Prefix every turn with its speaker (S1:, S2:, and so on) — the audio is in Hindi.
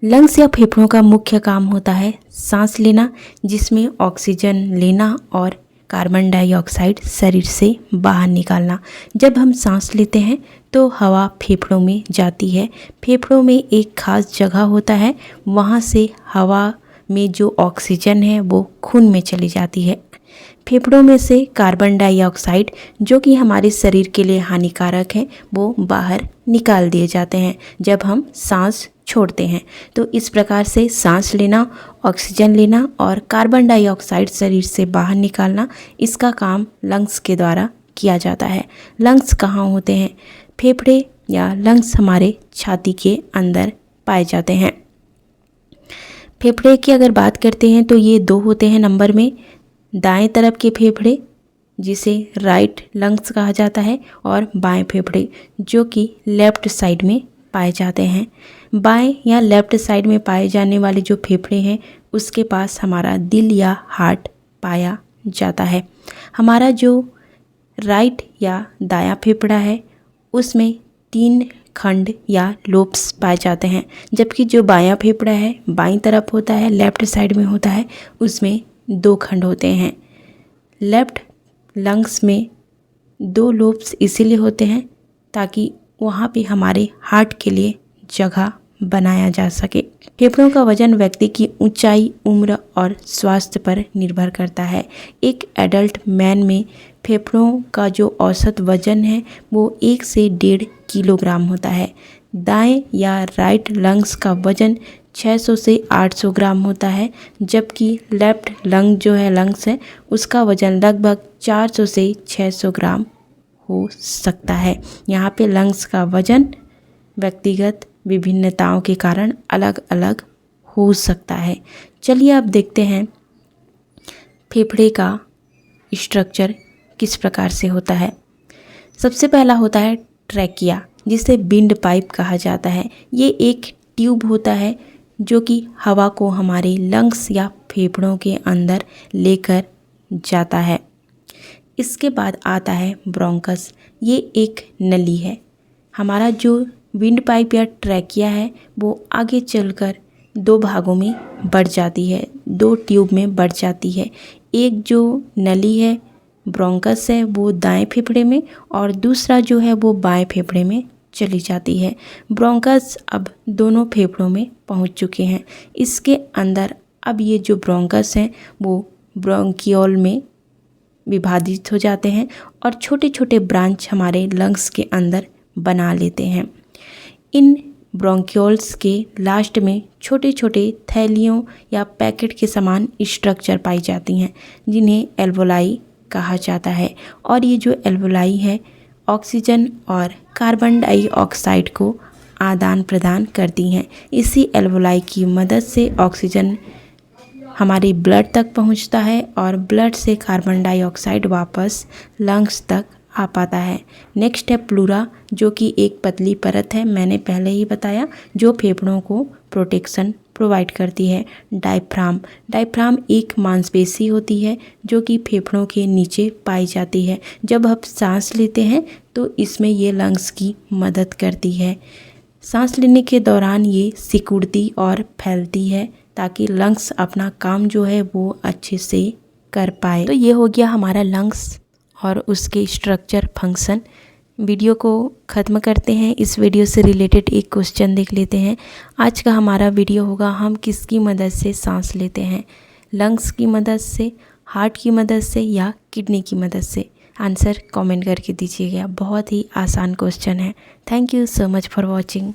S1: लंग्स या फेफड़ों का मुख्य काम होता है सांस लेना, जिसमें ऑक्सीजन लेना और कार्बन डाइऑक्साइड शरीर से बाहर निकालना। जब हम सांस लेते हैं तो हवा फेफड़ों में जाती है। फेफड़ों में एक खास जगह होता है, वहाँ से हवा में जो ऑक्सीजन है वो खून में चली जाती है। फेफड़ों में से कार्बन डाइऑक्साइड, जो कि हमारे शरीर के लिए हानिकारक है, वो बाहर निकाल दिए जाते हैं जब हम सांस छोड़ते हैं। तो इस प्रकार से सांस लेना, ऑक्सीजन लेना और कार्बन डाइऑक्साइड शरीर से बाहर निकालना, इसका काम लंग्स के द्वारा किया जाता है। लंग्स कहाँ होते हैं? फेफड़े या लंग्स हमारे छाती के अंदर पाए जाते हैं। फेफड़े की अगर बात करते हैं तो ये दो होते हैं नंबर में। दाएं तरफ के फेफड़े, जिसे राइट लंग्स कहा जाता है, और बाएं फेफड़े, जो कि लेफ्ट साइड में पाए जाते हैं। बाएं या लेफ्ट साइड में पाए जाने वाले जो फेफड़े हैं, उसके पास हमारा दिल या हार्ट पाया जाता है। हमारा जो राइट या दायां फेफड़ा है, उसमें 3 खंड या लोब्स पाए जाते हैं, जबकि जो बायां फेफड़ा है बाईं तरफ होता है, लेफ्ट साइड में होता है, उसमें 2 खंड होते हैं। लेफ्ट लंग्स में 2 लोब्स इसीलिए होते हैं ताकि वहाँ पे हमारे हार्ट के लिए जगह बनाया जा सके। फेफड़ों का वजन व्यक्ति की ऊंचाई, उम्र और स्वास्थ्य पर निर्भर करता है। एक एडल्ट मैन में फेफड़ों का जो औसत वजन है वो 1 से 1.5 किलोग्राम होता है। दाएं या राइट लंग्स का वजन 600 से 800 ग्राम होता है, जबकि लेफ्ट लंग्स है उसका वजन लगभग 400 से 600 ग्राम हो सकता है। यहाँ पे लंग्स का वजन व्यक्तिगत विभिन्नताओं के कारण अलग अलग हो सकता है। चलिए अब देखते हैं फेफड़े का स्ट्रक्चर किस प्रकार से होता है। सबसे पहला होता है ट्रैकिया, जिसे विंड पाइप कहा जाता है। ये एक ट्यूब होता है जो कि हवा को हमारे लंग्स या फेफड़ों के अंदर लेकर जाता है। इसके बाद आता है ब्रोंकस। ये एक नली है। हमारा जो विंड पाइप या ट्रैकिया है वो आगे चलकर 2 भागों में बढ़ जाती है, 2 ट्यूब में बढ़ जाती है। एक जो नली है ब्रोंकस है वो दाएं फेफड़े में, और दूसरा जो है वो बाएं फेफड़े में चली जाती है। ब्रोंकस अब दोनों फेफड़ों में पहुंच चुके हैं। इसके अंदर अब ये जो ब्रोंकस हैं वो ब्रोंकियोल में विभाजित हो जाते हैं और छोटे छोटे ब्रांच हमारे लंग्स के अंदर बना लेते हैं। इन ब्रोंकियोल्स के लास्ट में छोटे छोटे थैलियों या पैकेट के समान स्ट्रक्चर पाई जाती हैं, जिन्हें एल्वोलाई कहा जाता है। और ये जो एल्वोलाई है ऑक्सीजन और कार्बन डाइऑक्साइड को आदान प्रदान करती हैं। इसी एल्वोलाई की मदद से ऑक्सीजन हमारे ब्लड तक पहुंचता है और ब्लड से कार्बन डाइऑक्साइड वापस लंग्स तक आ पाता है। नेक्स्ट है प्लूरा, जो कि एक पतली परत है, मैंने पहले ही बताया, जो फेफड़ों को प्रोटेक्शन प्रोवाइड करती है। डायफ्राम एक मांसपेशी होती है जो कि फेफड़ों के नीचे पाई जाती है। जब हम सांस लेते हैं तो इसमें ये लंग्स की मदद करती है। सांस लेने के दौरान ये सिकुड़ती और फैलती है ताकि लंग्स अपना काम जो है वो अच्छे से कर पाए। तो ये हो गया हमारा लंग्स और उसके स्ट्रक्चर, फंक्शन। वीडियो को ख़त्म करते हैं। इस वीडियो से रिलेटेड एक क्वेश्चन देख लेते हैं। आज का हमारा वीडियो होगा, हम किसकी मदद से सांस लेते हैं? लंग्स की मदद से, हार्ट की मदद से या किडनी की मदद से? आंसर कमेंट करके दीजिएगा। बहुत ही आसान क्वेश्चन है। Thank you so much for watching.